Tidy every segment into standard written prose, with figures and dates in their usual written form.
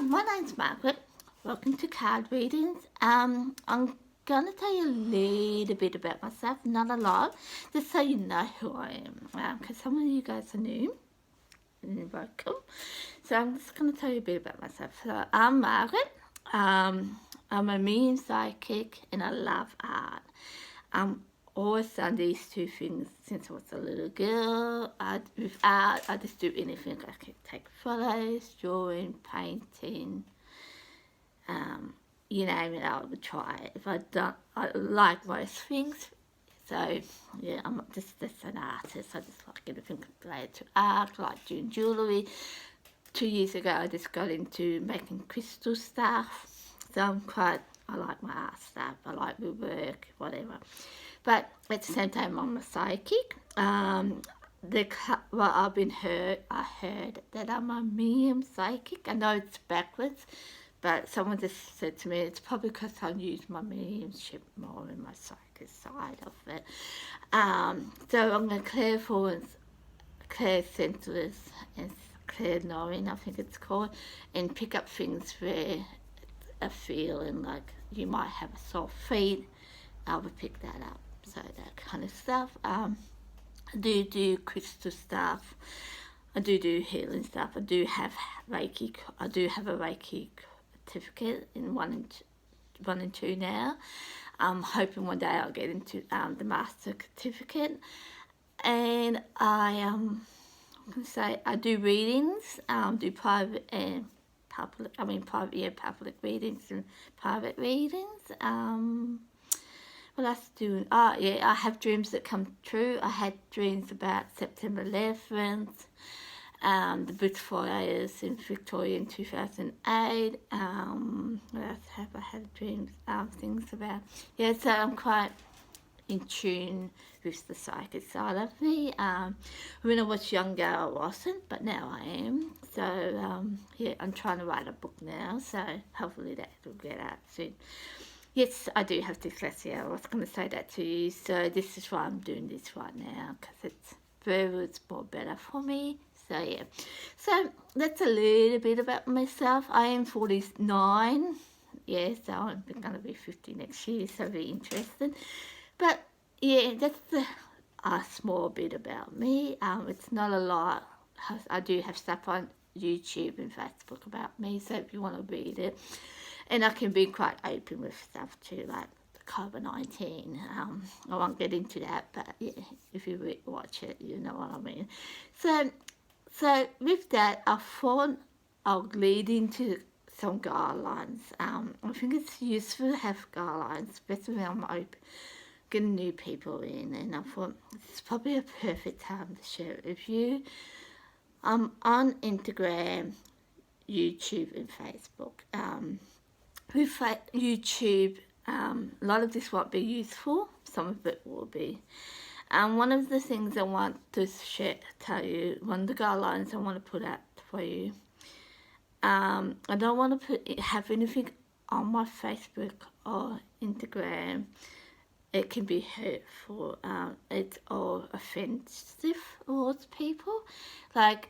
My name's Margaret. Welcome to Card Readings. I'm going to tell you a little bit about myself, not a lot, just so you know who I am, because some of you guys are new and welcome. So I'm just going to tell you a bit about myself. So I'm Margaret. I'm a medium psychic and I love art. Always done these two things since I was a little girl. With art, I just do anything. I can take photos, drawing, painting, you name it, I would try it. If I don't, I like most things. So yeah, I'm not just an artist. I just like anything related to art, like doing jewellery. 2 years ago, I just got into making crystal stuff. So I like my art stuff. I like my work, whatever. But at the same time, I'm a psychic. I heard that I'm a medium psychic. I know it's backwards, but someone just said to me, it's probably because I use my mediumship more in my psychic side of it. So I'm a clairvoyance, clairsensitive, and clair-knowing, I think it's called, and pick up things where a feeling like you might have a soft feet. I would pick that up. So that kind of stuff. I do crystal stuff. I do healing stuff. I do have Reiki. I do have a Reiki certificate in 1 and 2 now. I'm hoping one day I'll get into the master certificate. And I'm going to say I do readings. Do private and public. Public readings and private readings. What else doing? Oh yeah, I have dreams that come true. I had dreams about September 11th, the bushfires in Victoria in 2008. What else have I had dreams? Things about. Yeah, so I'm quite in tune with the psychic side of me. When I was younger, I wasn't, but now I am. So yeah, I'm trying to write a book now, so hopefully that will get out soon. Yes, I do have dyslexia. I was going to say that to you. So this is why I'm doing this right now, because it's more better for me. So yeah. So that's a little bit about myself. I am 49. Yeah, so I'm going to be 50 next year. So very interesting. But yeah, that's a small bit about me. It's not a lot. I do have stuff on YouTube and Facebook about me. So if you want to read it. And I can be quite open with stuff too, like COVID-19. I won't get into that, but yeah, if you watch it, you know what I mean. So with that, I thought I'll lead into some guidelines. I think it's useful to have guidelines, especially when I'm getting new people in. And I thought it's probably a perfect time to share it with you. I'm on Instagram, YouTube, and Facebook. With YouTube, a lot of this won't be useful, some of it will be. One of the things I want to tell you, one of the guidelines I want to put out for you, I don't want to have anything on my Facebook or Instagram. It can be hurtful, it's all offensive towards people, like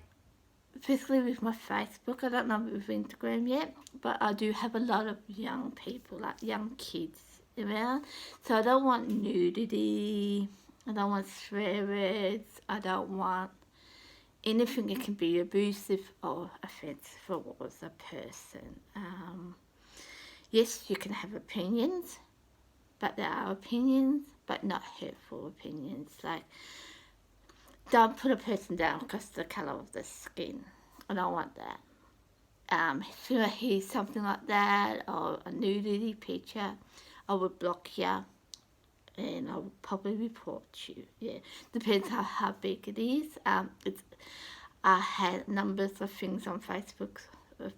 especially with my Facebook. I don't know with Instagram yet, but I do have a lot of young people, like young kids around. So I don't want nudity, I don't want swear words, I don't want anything that can be abusive or offensive towards a person. Yes, you can have opinions, but there are opinions, but not hurtful opinions. Like, don't put a person down because of the colour of the skin. I don't want that. If I hear something like that or a nudity picture, I would block you and I would probably report you. Yeah, depends how big it is. I had numbers of things on Facebook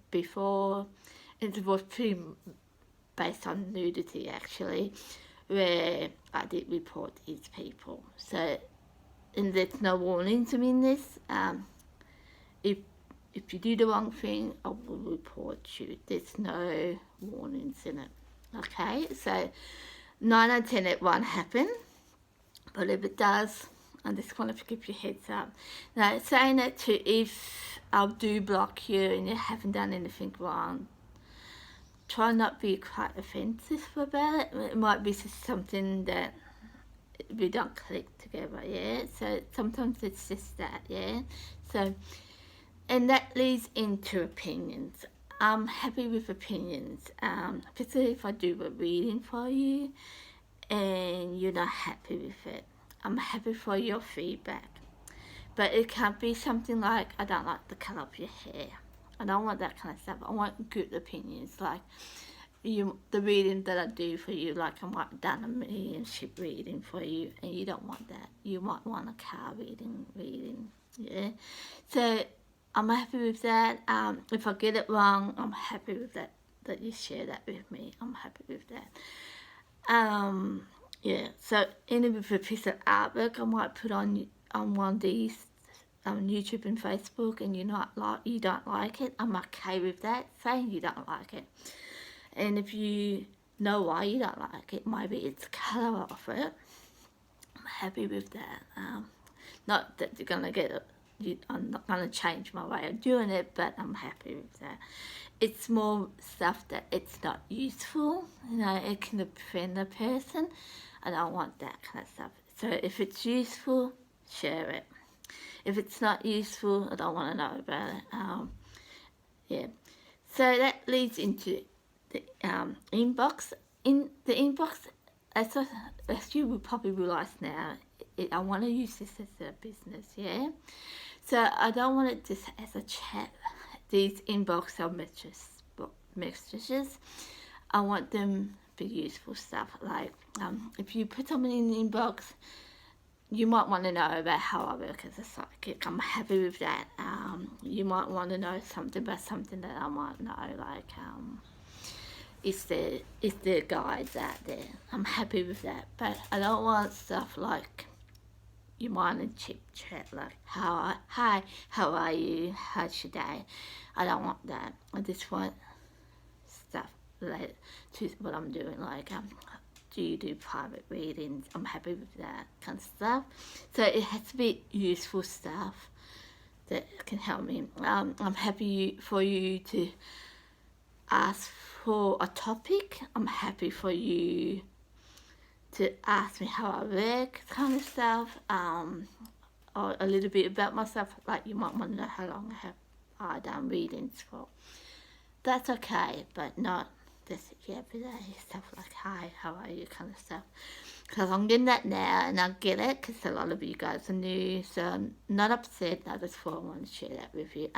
before. It was pretty based on nudity actually, where I did report these people. So. And there's no warnings in this. If you do the wrong thing, I will report you. There's no warnings in it. Okay, so 9 out of 10 it won't happen, but if it does, I just want to give you a heads up. Now, saying that to if I do block you and you haven't done anything wrong, try not be quite offensive about it. It might be just something that we don't click together, yeah? So sometimes it's just that, yeah? So, and that leads into opinions. I'm happy with opinions, particularly if I do a reading for you and you're not happy with it. I'm happy for your feedback. But it can't be something like, I don't like the colour of your hair. I don't want that kind of stuff. I want good opinions, like the reading that I do for you, like I might have done a mediumship reading for you, and you don't want that. You might want a car reading, yeah? So I'm happy with that. If I get it wrong, I'm happy with that you share that with me. I'm happy with that. Yeah, so even with a piece of artwork I might put on one of these YouTube and Facebook, and you don't like it, I'm okay with that, saying you don't like it. And if you know why you don't like it, maybe it's the colour of it, I'm happy with that. Not that you're gonna get it. I'm not gonna change my way of doing it, but I'm happy with that. It's more stuff that it's not useful, it can offend a person. I don't want that kind of stuff. So if it's useful, share it. If it's not useful, I don't want to know about it. Yeah. So that leads into the inbox. In the inbox, as you will probably realise now, I want to use this as a business, yeah? So I don't want it just as a chat. These inbox or messages, I want them be useful stuff. Like if you put something in the inbox, you might want to know about how I work as a psychic. I'm happy with that. You might want to know something about something that I might know, like is there guides out there. I'm happy with that, but I don't want stuff like you mind and chit chat, like hi, how are you, how's your day. I don't want that. I just want stuff related to what I'm doing, like do you do private readings? I'm happy with that kind of stuff. So it has to be useful stuff that can help me. I'm happy for you to ask for a topic. I'm happy for you to ask me how I work, kind of stuff, or a little bit about myself, like you might want to know how long I done readings for. That's okay, but not just every day stuff like hi, how are you, kind of stuff. Because I'm getting that now, and I get it, because a lot of you guys are new, so I'm not upset. I just thought I want to share that with you.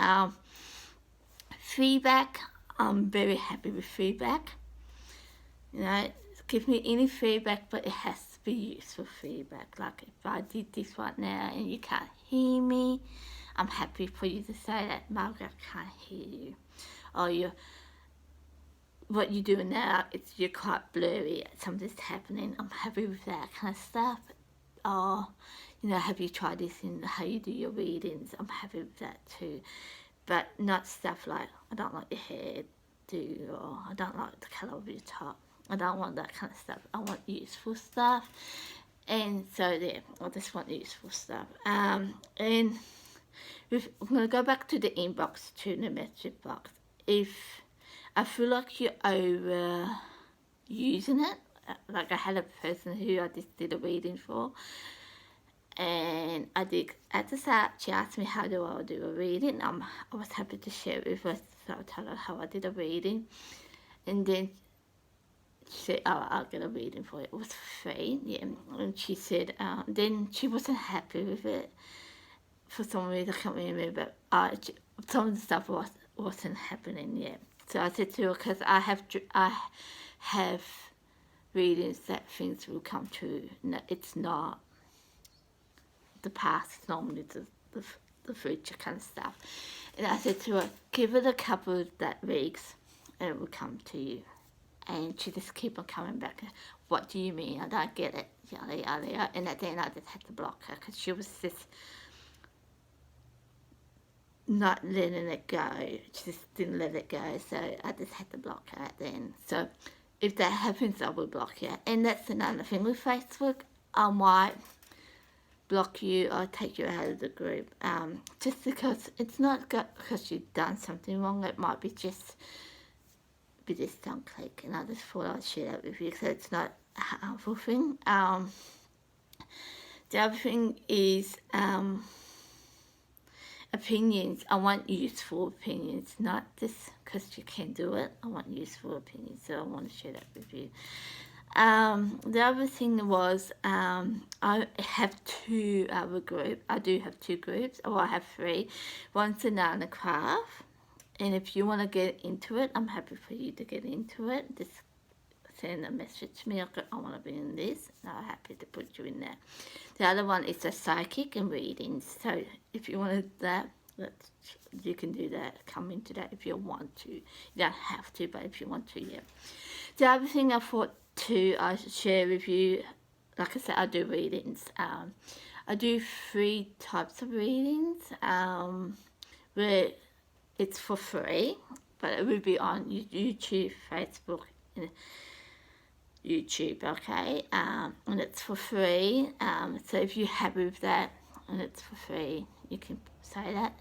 Feedback, I'm very happy with feedback. Give me any feedback, but it has to be useful feedback. Like if I did this right now and you can't hear me, I'm happy for you to say that, Margaret, I can't hear you. Or what you're doing now, you're quite blurry, something's happening. I'm happy with that kind of stuff. Or, have you tried this in how you do your readings? I'm happy with that too. But not stuff like, I don't like your hair, or I don't like the colour of your top. I don't want that kind of stuff. I want useful stuff. And so there, I just want useful stuff. And I'm going to go back to the inbox, to the message box. If I feel like you're over using it, like I had a person who I just did a reading for, and at the start she asked me how do I do a reading. I was happy to share it with her, so I told her how I did a reading, and then she said, oh, I'll get a reading for it. It was free, yeah. And she said, then she wasn't happy with it for some reason. I can't remember, but some of the stuff wasn't happening yet. So I said to her, because I have readings that things will come true. No, it's not the past, it's normally the future kind of stuff. And I said to her, give it a couple of weeks and it will come to you. And she just keep on coming back. What do you mean? I don't get it. Yada, yada, yada. And at the end I just had to block her because she was just not letting it go. She just didn't let it go. So I just had to block her at the end. So if that happens, I will block her. And that's another thing with Facebook. I might block you or take you out of the group. Just because it's not because you've done something wrong. It might be just this don't click, and I just thought I'd share that with you, so it's not a harmful thing. The other thing is opinions. I want useful opinions, not just because you can do it. I want useful opinions, so I want to share that with you. The other thing was I have two other groups. I do have two groups, or I have three. One's Banana Craft, and if you want to get into it, I'm happy for you to get into it. Just send a message to me. I want to be in this, and I'm happy to put you in there. The other one is a psychic and readings. So if you wanted that, you can do that. Come into that if you want to. You don't have to, but if you want to, yeah. The other thing I thought I should share with you, like I said, I do readings. I do 3 types of readings where it's for free, but it will be on YouTube, Facebook, YouTube, okay, and it's for free. So if you're happy with that and it's for free, you can say that.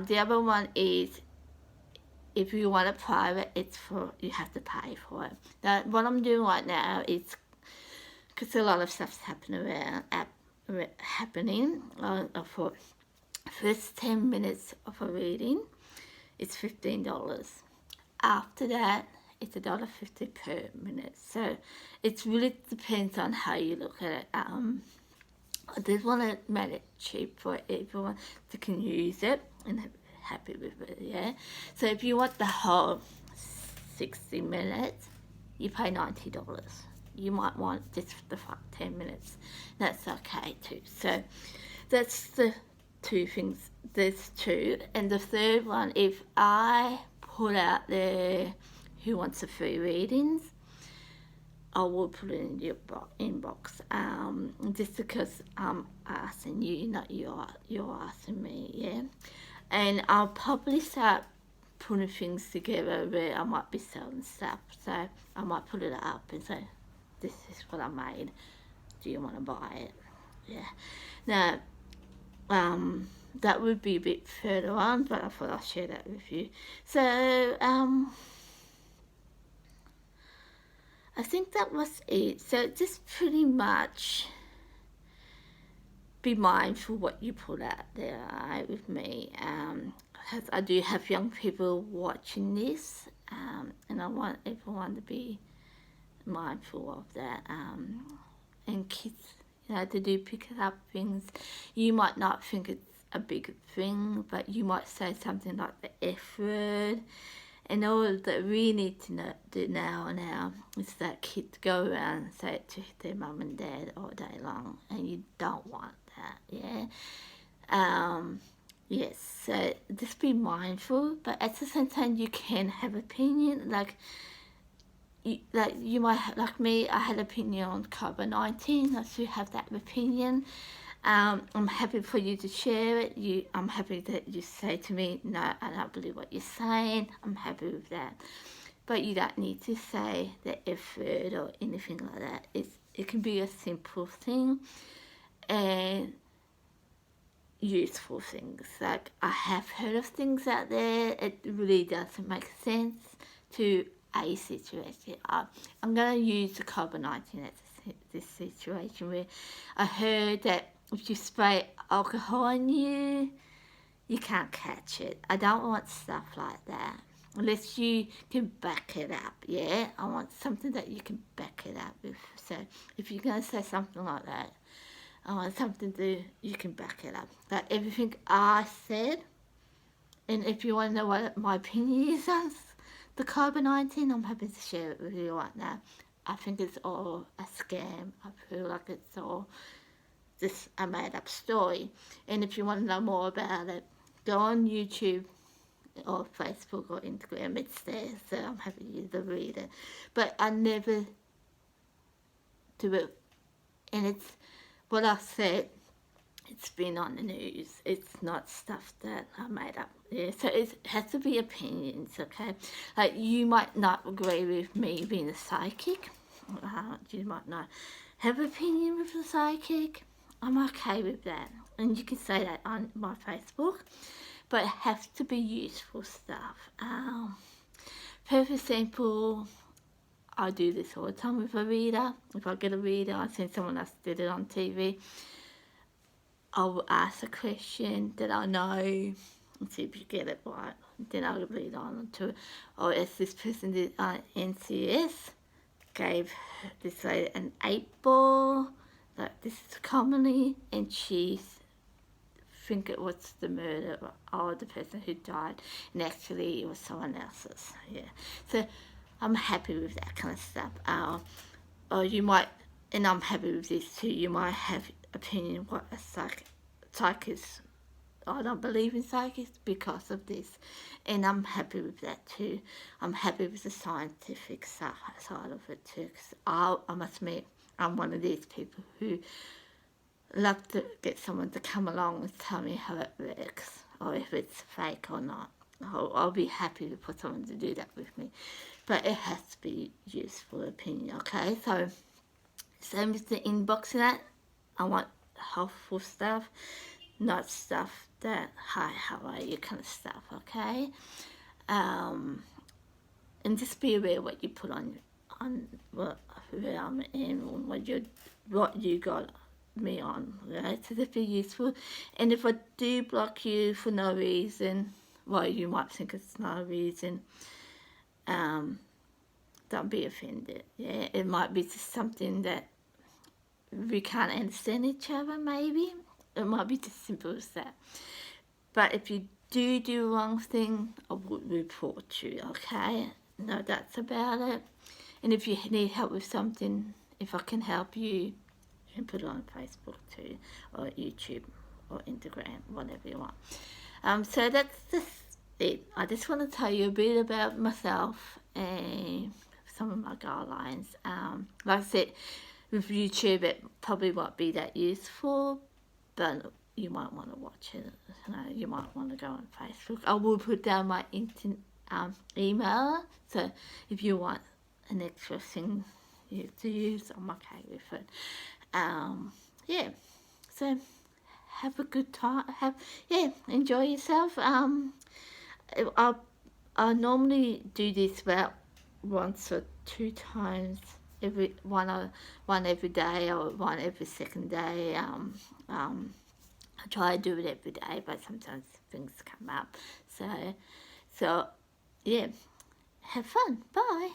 The other one is if you want a private, you have to pay for it. Now, what I'm doing right now is because a lot of stuff's happening I thought first 10 minutes of a reading, it's $15. After that, it's $1.50 per minute. So it really depends on how you look at it. I did want to make it cheap for everyone that can use it and happy with it, yeah. So if you want the whole 60 minutes, you pay $90. You might want just the 10 minutes. That's okay too. So that's the 2 things. There's 2. And the third one, if I put out there who wants a free readings, I will put it in your inbox. Just because I'm asking you, not you're asking me, yeah. And I'll probably start putting things together where I might be selling stuff. So I might put it up and say, this is what I made. Do you want to buy it? Yeah. Now, that would be a bit further on, but I thought I'll share that with you. So, I think that was it. So just pretty much be mindful what you put out there, right, with me. Because I do have young people watching this, and I want everyone to be mindful of that. And kids, to do pick up things. You might not think it's a big thing, but you might say something like the F word. And all that we need to do now is that kids go around and say it to their mum and dad all day long, and you don't want that, yeah. Yes, so just be mindful, but at the same time you can have opinion. Like you might have, like me, I had opinion on COVID-19. I should have that opinion. I'm happy for you to share it. I'm happy that you say to me, no, I don't believe what you're saying. I'm happy with that. But you don't need to say the F word or anything like that. It can be a simple thing and useful things. Like, I have heard of things out there. It really doesn't make sense to a situation. I'm going to use the COVID-19 as this situation where I heard that if you spray alcohol on you, you can't catch it. I don't want stuff like that. Unless you can back it up, yeah? I want something that you can back it up with. So if you're going to say something like that, I want something you can back it up. Like everything I said, and if you want to know what my opinion is on the COVID-19, I'm happy to share it with you right now. I think it's all a scam. I feel like it's all just a made-up story. And if you want to know more about it, go on YouTube or Facebook or Instagram. It's there, so I'm happy you to read it. But I never do it, and it's what I said. It's been on the news. It's not stuff that I made up. Yeah, so it has to be opinions, okay? Like, you might not agree with me being a psychic. You might not have opinion with a psychic. I'm okay with that. And you can say that on my Facebook, but it has to be useful stuff. For example, I do this all the time with a reader. If I get a reader, I've seen someone else did it on TV, I will ask a question that I know and see if you get it right. Then I'll read on to it. Or as this person did on NCS, gave this lady an 8 ball, like this is commonly, and she think it was the murder or the person who died, and actually it was someone else's. Yeah, so I'm happy with that kind of stuff. Or you might, and I'm happy with this too. You might have opinion what a psychist. I don't believe in psychics because of this, and I'm happy with that too. I'm happy with the scientific side of it too. Cause I must admit, I'm one of these people who love to get someone to come along and tell me how it works, or if it's fake or not. I'll be happy for someone to do that with me, but it has to be useful opinion. Okay, so same with the inbox and that. I want helpful stuff, not stuff that hi, how are you kind of stuff. Okay, and just be aware what you put on what where I'm in, what you got me on, right? So that'd be useful. And if I do block you for no reason, well, you might think it's no reason, don't be offended. Yeah, it might be just something that we can't understand each other, maybe. It might be just simple as that. But if you do the wrong thing, I would report you, okay? No, that's about it. And if you need help with something, if I can help you, you can put it on Facebook too, or YouTube, or Instagram, whatever you want. So that's just it. I just want to tell you a bit about myself and some of my guidelines. Like I said, with YouTube, it probably won't be that useful, but you might want to watch it. You might want to go on Facebook. I will put down my email, so if you want an extra thing to use, I'm okay with it. Yeah, so have a good time. Enjoy yourself. I normally do this about once or 2 times one every day or one every second day. I try to do it every day, but sometimes things come up. So yeah, have fun. Bye.